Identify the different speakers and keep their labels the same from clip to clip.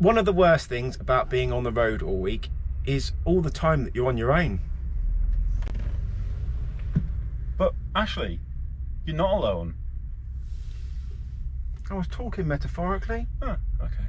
Speaker 1: One of the worst things about being on the road all week is all the time that you're on your own.
Speaker 2: But Ashley, you're not alone.
Speaker 1: I was talking metaphorically.
Speaker 2: Oh, okay.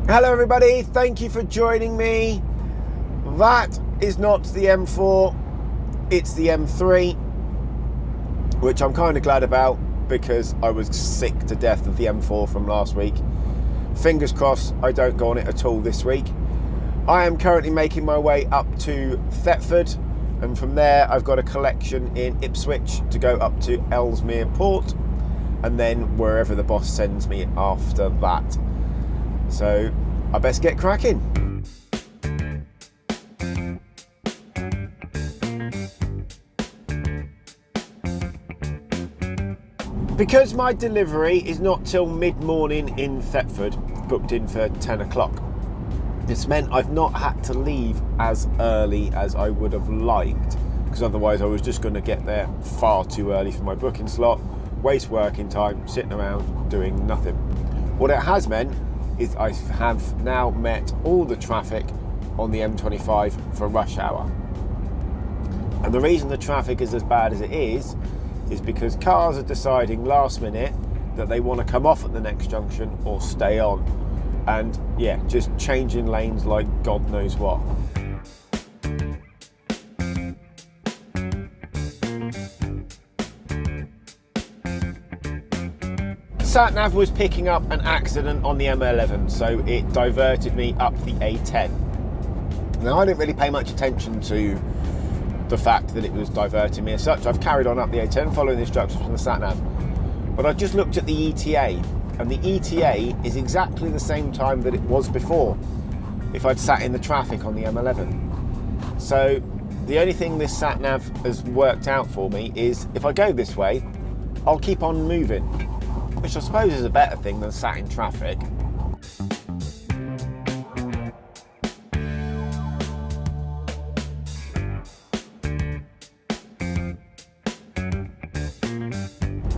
Speaker 1: Hello everybody, thank you for joining me. That is not the M4, it's the M3, which I'm kind of glad about because I was sick to death of the M4 from last week. Fingers crossed I don't go on it at all this week. I am currently making my way up to Thetford, and from there I've got a collection in Ipswich to go up to Ellesmere Port, and then wherever the boss sends me after that. So I best get cracking. Because my delivery is not till mid-morning in Thetford, booked in for 10 o'clock, this meant I've not had to leave as early as I would have liked, because otherwise I was just going to get there far too early for my booking slot, waste working time, sitting around doing nothing. What it has meant is I have now met all the traffic on the M25 for rush hour. And the reason the traffic is as bad as it is because cars are deciding last minute that they want to come off at the next junction or stay on. And yeah, just changing lanes like God knows what. Sat-nav was picking up an accident on the M11, so it diverted me up the A10. Now, I didn't really pay much attention to the fact that it was diverting me as such. I've carried on up the A10 following the instructions from the sat-nav. But I just looked at the ETA, and the ETA is exactly the same time that it was before if I'd sat in the traffic on the M11. So the only thing this sat-nav has worked out for me is if I go this way, I'll keep on moving, which I suppose is a better thing than sat in traffic.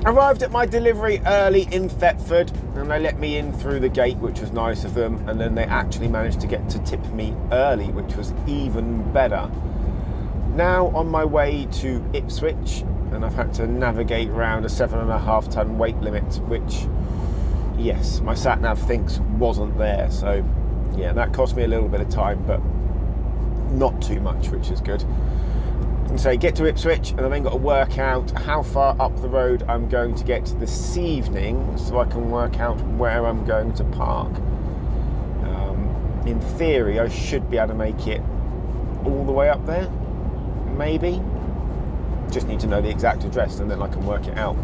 Speaker 1: Arrived at my delivery early in Thetford, and they let me in through the gate, which was nice of them, and then they actually managed to get to tip me early, which was even better. Now on my way to Ipswich, and I've had to navigate around a 7.5 ton weight limit, which, yes, my sat-nav thinks wasn't there. So yeah, that cost me a little bit of time, but not too much, which is good. And so get to Ipswich, and I then got to work out how far up the road I'm going to get this evening, so I can work out where I'm going to park. In theory, I should be able to make it all the way up there, maybe. Just need to know the exact address and then I can work it out.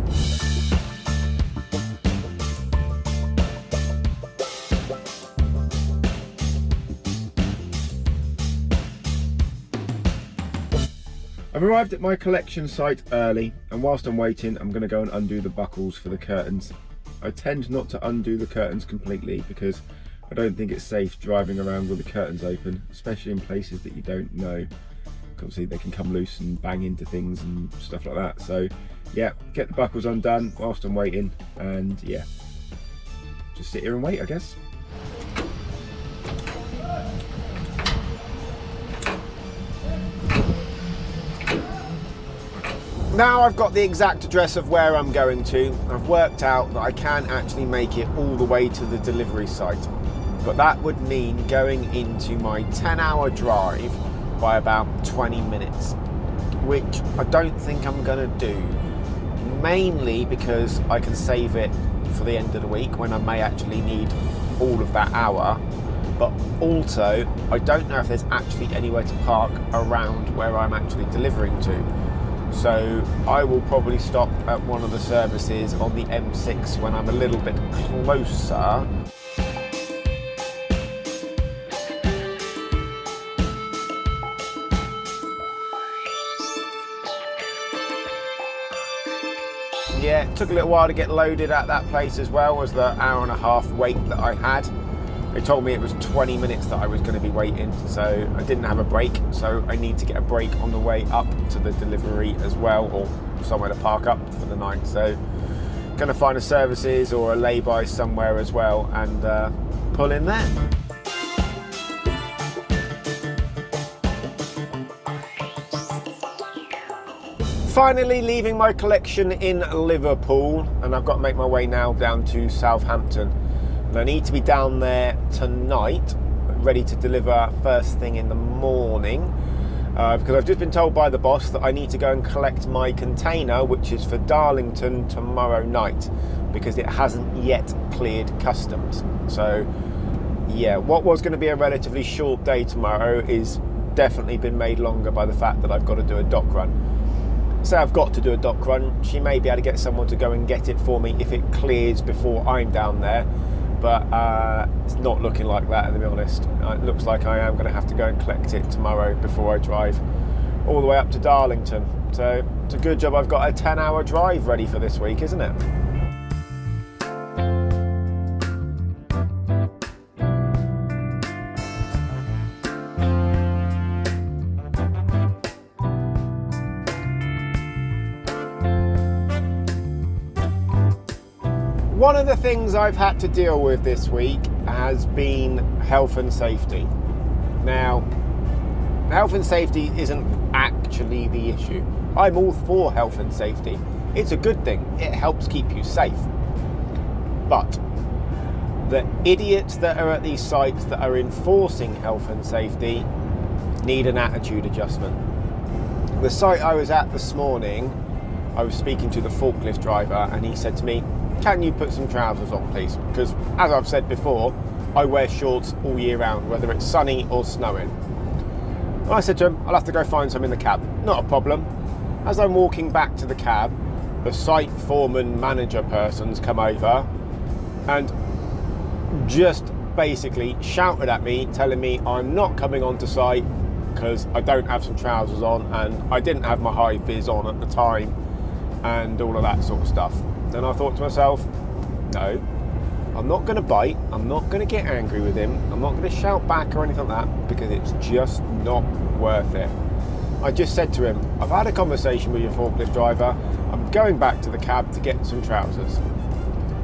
Speaker 1: I've arrived at my collection site early, and whilst I'm waiting, I'm going to go and undo the buckles for the curtains. I tend not to undo the curtains completely because I don't think it's safe driving around with the curtains open, especially in places that you don't know. Obviously they can come loose and bang into things and stuff like that. So yeah, get the buckles undone whilst I'm waiting, and yeah, just sit here and wait, I guess. Now I've got the exact address of where I'm going to. I've worked out that I can actually make it all the way to the delivery site, but that would mean going into my 10-hour drive by about 20 minutes, which I don't think I'm gonna do, mainly because I can save it for the end of the week when I may actually need all of that hour, but also I don't know if there's actually anywhere to park around where I'm actually delivering to. So I will probably stop at one of the services on the M6 when I'm a little bit closer. Yeah, it took a little while to get loaded at that place as well as the hour-and-a-half wait that I had. They told me it was 20 minutes that I was going to be waiting, so I didn't have a break, so I need to get a break on the way up to the delivery as well, or somewhere to park up for the night. So going to find a services or a lay-by somewhere as well and pull in there. Finally leaving my collection in Liverpool, and I've got to make my way now down to Southampton. And I need to be down there tonight, ready to deliver first thing in the morning, because I've just been told by the boss that I need to go and collect my container, which is for Darlington tomorrow night, because it hasn't yet cleared customs. So yeah, what was going to be a relatively short day tomorrow is definitely been made longer by the fact that I've got to do a dock run. Say I've got to do a dock run, she may be able to get someone to go and get it for me if it clears before I'm down there, but it's not looking like that, to be honest. It looks like I am going to have to go and collect it tomorrow before I drive all the way up to Darlington. So it's a good job I've got a 10-hour drive ready for this week, isn't it? One of the things I've had to deal with this week has been health and safety. Now, health and safety isn't actually the issue. I'm all for health and safety. It's a good thing. It helps keep you safe. But the idiots that are at these sites that are enforcing health and safety need an attitude adjustment. The site I was at this morning, I was speaking to the forklift driver and he said to me, "Can you put some trousers on, please?" Because, as I've said before, I wear shorts all year round, whether it's sunny or snowing. And I said to him, "I'll have to go find some in the cab." Not a problem. As I'm walking back to the cab, the site foreman manager person's come over and just basically shouted at me, telling me I'm not coming onto site because I don't have some trousers on and I didn't have my high vis on at the time and all of that sort of stuff. And I thought to myself, no, I'm not going to bite, I'm not going to get angry with him, I'm not going to shout back or anything like that, because it's just not worth it. I just said to him, I've had a conversation with your forklift driver, I'm going back to the cab to get some trousers.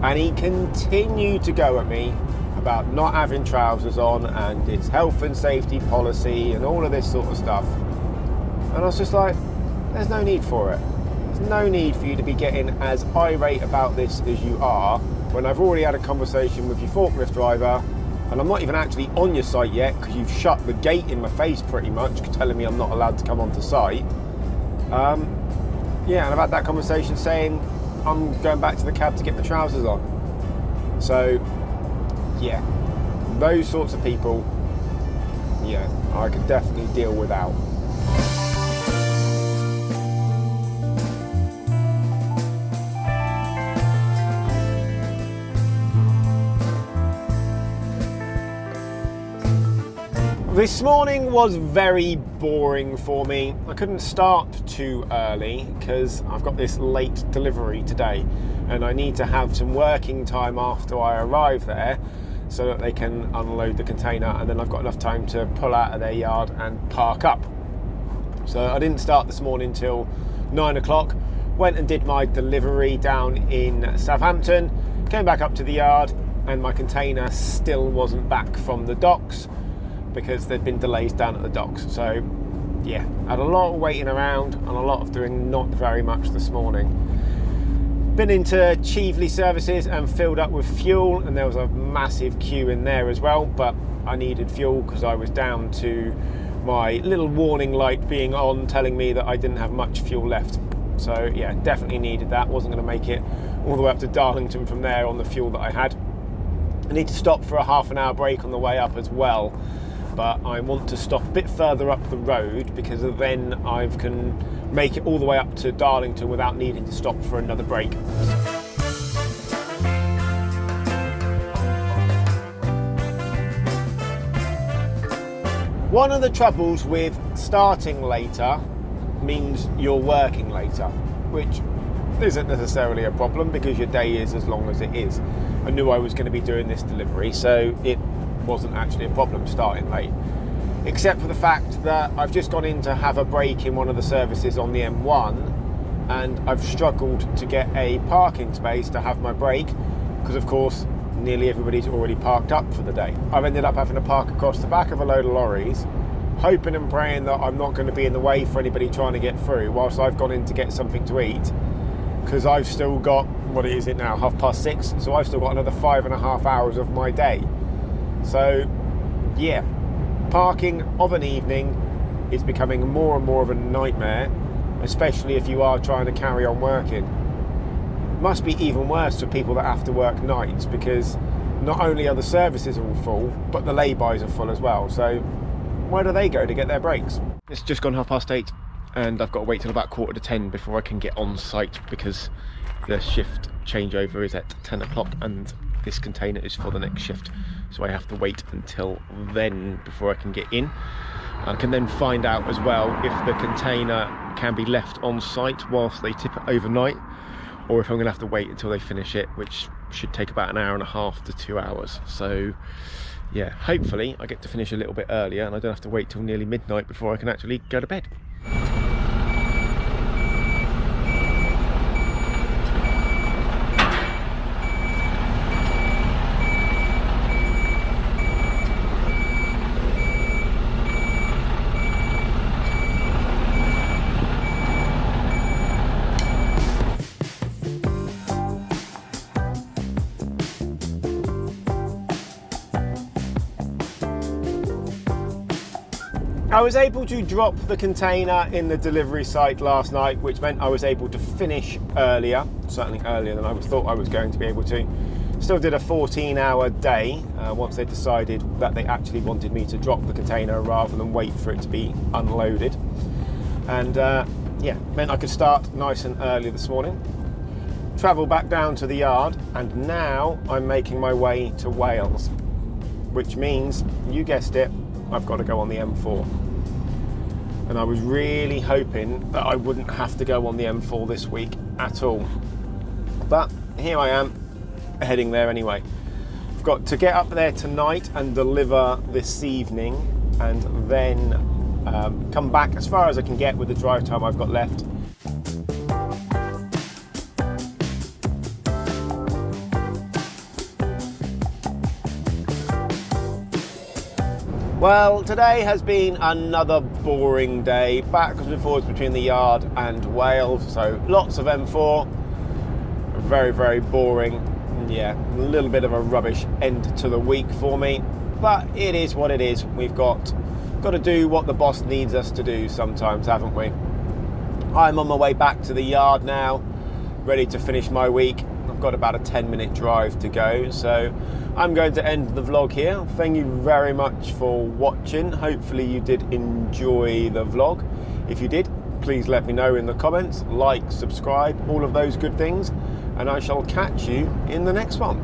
Speaker 1: And he continued to go at me about not having trousers on and it's health and safety policy and all of this sort of stuff. And I was just like, there's no need for it. There's no need for you to be getting as irate about this as you are when I've already had a conversation with your forklift driver and I'm not even actually on your site yet because you've shut the gate in my face pretty much, telling me I'm not allowed to come onto site. Yeah, and I've had that conversation saying I'm going back to the cab to get the trousers on. So, yeah, those sorts of people, yeah, I could definitely deal without. This morning was very boring for me. I couldn't start too early because I've got this late delivery today and I need to have some working time after I arrive there so that they can unload the container, and then I've got enough time to pull out of their yard and park up. So I didn't start this morning till 9 o'clock, went and did my delivery down in Southampton, came back up to the yard and my container still wasn't back from the docks because there'd been delays down at the docks. So yeah, had a lot of waiting around and a lot of doing not very much this morning. Been into Chieveley services and filled up with fuel, and there was a massive queue in there as well, but I needed fuel because I was down to my little warning light being on telling me that I didn't have much fuel left. So yeah, definitely needed that. Wasn't going to make it all the way up to Darlington from there on the fuel that I had. I need to stop for a half an hour break on the way up as well. but I want to stop a bit further up the road because then I can make it all the way up to Darlington without needing to stop for another break. One of the troubles with starting later means you're working later, which isn't necessarily a problem because your day is as long as it is. I knew I was going to be doing this delivery, so it wasn't actually a problem starting late, except for the fact that I've just gone in to have a break in one of the services on the M1, and I've struggled to get a parking space to have my break because, of course, nearly everybody's already parked up for the day. I've ended up having to park across the back of a load of lorries, hoping and praying that I'm not going to be in the way for anybody trying to get through whilst I've gone in to get something to eat, because I've still got, what is it now, 6:30, so I've still got another 5.5 hours of my day. So yeah, parking of an evening is becoming more and more of a nightmare, especially if you are trying to carry on working. It must be even worse for people that have to work nights, because not only are the services all full, but the lay-bys are full as well. So where do they go to get their breaks? It's just gone 8:30 and I've got to wait till about 9:45 before I can get on site, because the shift changeover is at 10 o'clock and this container is for the next shift, so I have to wait until then before I can get in. I can then find out as well if the container can be left on site whilst they tip it overnight, or if I'm going to have to wait until they finish it, which should take about 1.5 to 2 hours. So yeah, hopefully I get to finish a little bit earlier and I don't have to wait till nearly midnight before I can actually go to bed. I was able to drop the container in the delivery site last night, which meant I was able to finish earlier, certainly earlier than I thought I was going to be able to. Still did a 14-hour day once they decided that they actually wanted me to drop the container rather than wait for it to be unloaded. And yeah, meant I could start nice and early this morning, travel back down to the yard, and now I'm making my way to Wales, which means, you guessed it, I've got to go on the M4. And I was really hoping that I wouldn't have to go on the M4 this week at all. But here I am, heading there anyway. I've got to get up there tonight and deliver this evening, and then come back as far as I can get with the drive time I've got left. Well, today has been another boring day, backwards and forwards between the yard and Wales, so lots of M4, very, very boring. Yeah, a little bit of a rubbish end to the week for me, but it is what it is. We've got to do what the boss needs us to do sometimes, haven't we? I'm on my way back to the yard now, ready to finish my week. I've got about a 10-minute drive to go, so I'm going to end the vlog here. Thank you very much for watching. Hopefully you did enjoy the vlog. If you did, please let me know in the comments, like, subscribe, all of those good things, and I shall catch you in the next one.